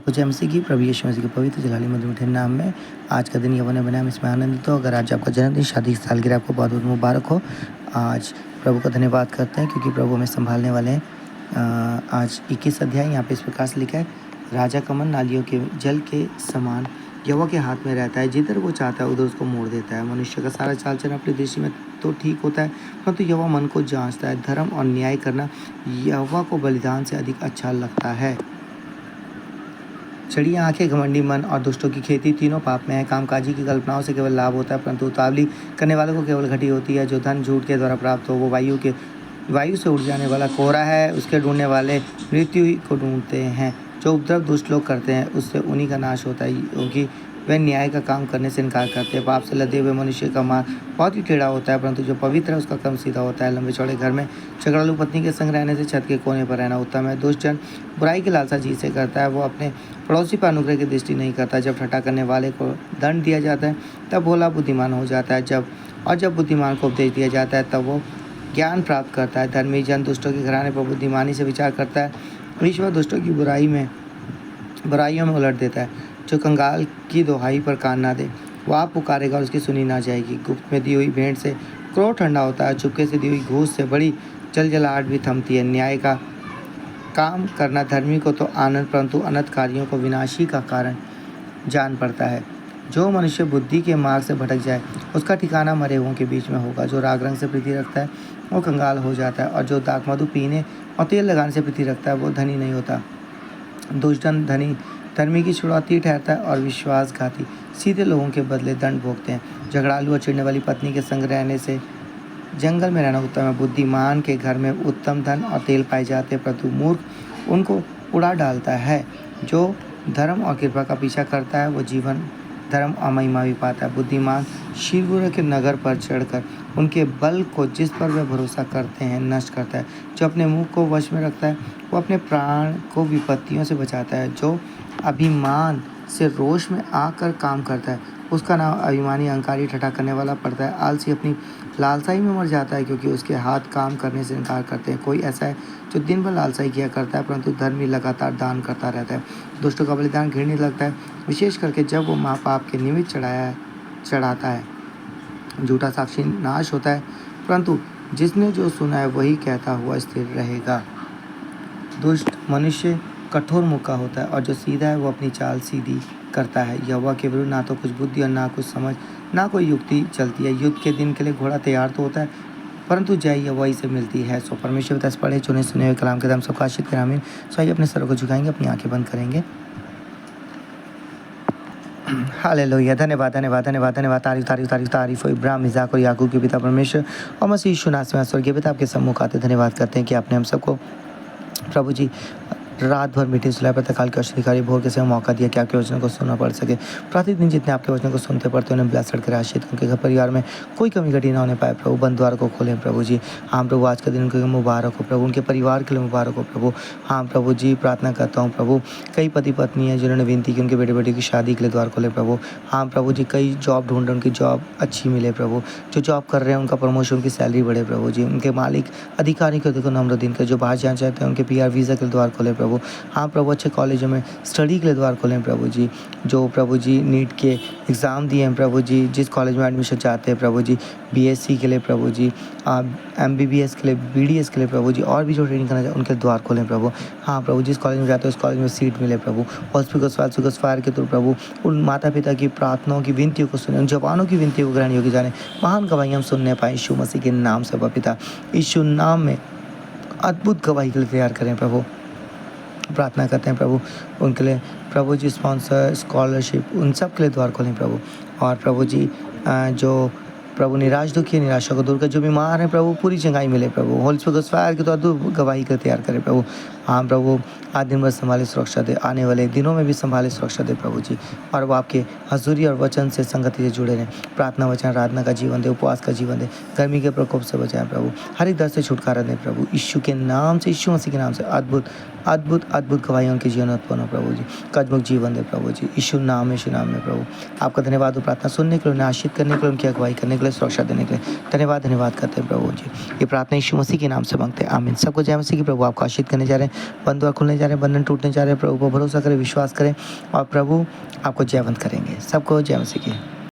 सबको जय मसीह की। प्रभु यीशु मसीह के पवित्र जलाली मधुर मीठे नाम में आज का दिन यहोवा ने बनाया, इसमें आनंदित हो। अगर आज आपका जन्मदिन, शादी की सालगिरह, आपको बहुत बहुत मुबारक हो। आज प्रभु का धन्यवाद करते हैं क्योंकि प्रभु हमें संभालने वाले हैं। आज 21 अध्याय यहाँ पे इस प्रकार से लिखा है, राजा का मन नालियों के जल के समान यहोवा के हाथ में रहता है, जिधर वो चाहता है उधर उसको मोड़ देता है। मनुष्य का सारा चाल चलन अपनी दृष्टि में तो ठीक होता है, परंतु यहोवा मन को जांचता है। धर्म और न्याय करना यहोवा को बलिदान से अधिक अच्छा लगता है। चिड़िया आंखें, घमंडी मन और दुष्टों की खेती तीनों पाप में है। कामकाजी की कल्पनाओं से केवल लाभ होता है, परंतु उतावली करने वालों को केवल घटी होती है। जो धन झूठ के द्वारा प्राप्त हो वो वायु से उड़ जाने वाला कोहरा है, उसके ढूंढने वाले मृत्यु ही को ढूंढते हैं। जो उपद्रव दुष्ट लोग करते हैं उससे उन्हीं का नाश होता है, क्योंकि वे न्याय का काम करने से इनकार करते हैं। पाप से लदे हुए मनुष्य का मार्ग बहुत ही टेढ़ा होता है, परंतु जो पवित्र है उसका क्रम सीधा होता है। लंबे चौड़े घर में झगड़ालू पत्नी के संग रहने से छत के कोने पर रहना उत्तम है। दुष्ट जन बुराई की लालसा जी से करता है, वो अपने पड़ोसी पर अनुग्रह की दृष्टि नहीं करता। जब ठट्ठा करने वाले को दंड दिया जाता है तब भोला बुद्धिमान हो जाता है, जब बुद्धिमान को उपदेश दिया जाता है तब वो ज्ञान प्राप्त करता है। धर्मी जन दुष्टों के घराने पर बुद्धिमानी से विचार करता है, ईश्वर दुष्टों की बुराइयों में उलट देता है। जो कंगाल की दोहाई पर कान ना दे वो आप पुकारेगा और उसकी सुनी ना जाएगी। गुप्त में दी हुई भेंट से क्रोध ठंडा होता है, चुपके से दी हुई घूस से बड़ी जलजलाहट भी थमती है। न्याय का काम करना धर्मी को तो आनंद, परंतु अनर्थकारियों को विनाशी का कारण जान पड़ता है। जो मनुष्य बुद्धि के मार्ग से भटक जाए उसका ठिकाना मरे हुओं के बीच में होगा। जो राग रंग से प्रीति रखता है वो कंगाल हो जाता है, और जो दाख मधु पीने और तेल लगाने से प्रीति रखता है वो धनी नहीं होता। दुष्टन धर्मी की छुड़ौती ठहरता है और विश्वासघाती सीधे लोगों के बदले दंड भोगते हैं। झगड़ालू और चिढ़ने वाली पत्नी के संग रहने से जंगल में रहना उत्तम है। बुद्धिमान के घर में उत्तम धन और तेल पाए जाते हैं, परंतु मूर्ख उनको उड़ा डालता है। जो धर्म और कृपा का पीछा करता है वो जीवन, धर्म और महिमा भी पाता है। बुद्धिमान शीरगुरु के नगर पर चढ़कर उनके बल को जिस पर वे भरोसा करते हैं नष्ट करता है। जो अपने मुंह को वश में रखता है वो अपने प्राण को विपत्तियों से बचाता है। जो अभिमान से रोष में आकर काम करता है उसका नाम अभिमानी, अहंकारी, ठट्ठा करने वाला पड़ता है। आलसी अपनी लालसाई में मर जाता है, क्योंकि उसके हाथ काम करने से इनकार करते हैं। कोई ऐसा है जो दिन भर लालसाई किया करता है, परंतु धर्मी लगातार दान करता रहता है। दुष्टों का बलिदान घृणित लगता है, विशेष करके जब वो माँ बाप के निमित्त चढ़ाता है। झूठा साक्षी नाश होता है, परंतु जिसने जो सुना है वही कहता हुआ स्थिर रहेगा। दुष्ट मनुष्य कठोर मुख का होता है, और जो सीधा है वो अपनी चाल सीधी करता है। यहोवा के विरुद्ध ना तो कुछ बुद्धि और ना कुछ समझ, ना कोई युक्ति चलती है। युद्ध के दिन के लिए घोड़ा तैयार तो होता है, परंतु जय यहोवा से मिलती है। सो परमेश्वर तस पढ़े चुने सुने हुए कलाम के दाम सबको आशीष करें, आमीन। सो आइए अपने सरों को झुकाएंगे, अपनी आंखें बंद करेंगे। हालेलुया। धन्यवाद धन्यवाद धन्यवाद धन्यवाद। तारीफ तारीफ तारीफ तारीफ हो इब्राहिम, इसाक और याकूब के पिता परमेश्वर और मसीह यीशु नासरी में स्वर्गीय पिता, आपके सम्मुख आते धन्यवाद करते हैं कि आपने हम सबको प्रभु जी रात भर मीटिंग सुलाए प्रातःकाल के अधिकारी भोर के समय मौका दिया कि आपके वचन को सुनना पड़ सके। प्रतिदिन जितने आपके वचन को सुनते पढ़ते उन्हें ब्लेस्ड कर आशीष उनके घर परिवार में कोई कमी घटी ना होने पाए। प्रभु बंद द्वार को खोलें प्रभु जी। हाँ प्रभु, आज का दिन उनके मुबारक हो प्रभु, उनके परिवार के लिए मुबारक हो प्रभु। हाँ प्रभु जी, प्रार्थना करता हूँ प्रभु, कई पति पत्नी हैं जिन्होंने विनती की उनके बेटे बेटी की शादी के लिए द्वार खोले प्रभु। हाँ प्रभु जी, कई जॉब ढूंढ रहे उनकी जॉब अच्छी मिले प्रभु। जो जॉब कर रहे हैं उनका प्रमोशन, उनकी सैलरी बढ़े प्रभु जी। उनके मालिक अधिकारी को देखो नम्र दिन के, जो बाहर जाना चाहते हैं उनके PR वीज़ा के लिए द्वार खोले प्रभु। हाँ प्रभु, अच्छे कॉलेजों में स्टडी के लिए द्वार खोलें प्रभु जी। जो प्रभु जी नीट के एग्ज़ाम दिए हैं प्रभु जी, जिस कॉलेज में एडमिशन चाहते हैं प्रभु जी, BSc के लिए प्रभु जी, MBBS के लिए, BDS के लिए प्रभु जी, और भी जो ट्रेनिंग करना चाहते उनके द्वार खोलें प्रभु। हाँ प्रभु, जिस कॉलेज में जाते हैं उस कॉलेज में सीट मिले प्रभु। हॉस्पिटल फायर के थ्रू प्रभु उन माता पिता की प्रार्थनाओं की विनतियों को सुने, उन जवानों की विनतियों को ग्रहण योग्य जाने, महान गवाही हम सुनने पाए यीशु मसीह के नाम से। पिता यीशु नाम में अद्भुत गवाही के लिए तैयार करें प्रभु। प्रार्थना करते हैं प्रभु उनके लिए प्रभु जी, स्पॉन्सर, स्कॉलरशिप, उन सब के लिए द्वार खोलें प्रभु। और प्रभु जी जो प्रभु निराश दुखी निराशा को दूर कर, जो बीमार हैं प्रभु पूरी चंगाई मिले प्रभु। होली स्पिरिट फायर के तो अद्भुत गवाही कर तैयार करें प्रभु। हाँ प्रभु, आज दिन भर संभाले सुरक्षा दे, आने वाले दिनों में भी संभाले सुरक्षा दे प्रभु जी। और वो आपके हजूरी और वचन से संगति से जुड़े रहें। प्रार्थना वचन आराधना का जीवन दे, उपवास का जीवन दे, गर्मी के प्रकोप से बचाएं प्रभु। हर एक दर्द से छुटकारा दें प्रभु यीशु के नाम से, यीशु मसीह के नाम से। अद्भुत अद्भुत अद्भुत गवाही उनके जीवन उत्पन्न हो प्रभु जी। कदमुख जीवन दे प्रभु जी, यीशु नाम में प्रभु। आपका धन्यवाद हो प्रार्थना सुनने के लिए, उन्हें आशीष करने के लिए, उनकी अगुवाई करने के लिए, सुरक्षा देने के लिए धन्यवाद करते हैं प्रभु जी। ये प्रार्थना यीशु मसीह के नाम से मांगते हैं, आमीन। सबको जय मसीह की। प्रभु आपको आशीष करने जा रहे हैं। बंद द्वार खुलने जा रहे हैं, बंधन टूटने जा रहे हैं। प्रभु पर भरोसा करें, विश्वास करें और प्रभु आपको जयवंत करेंगे। सबको जय मसीह की।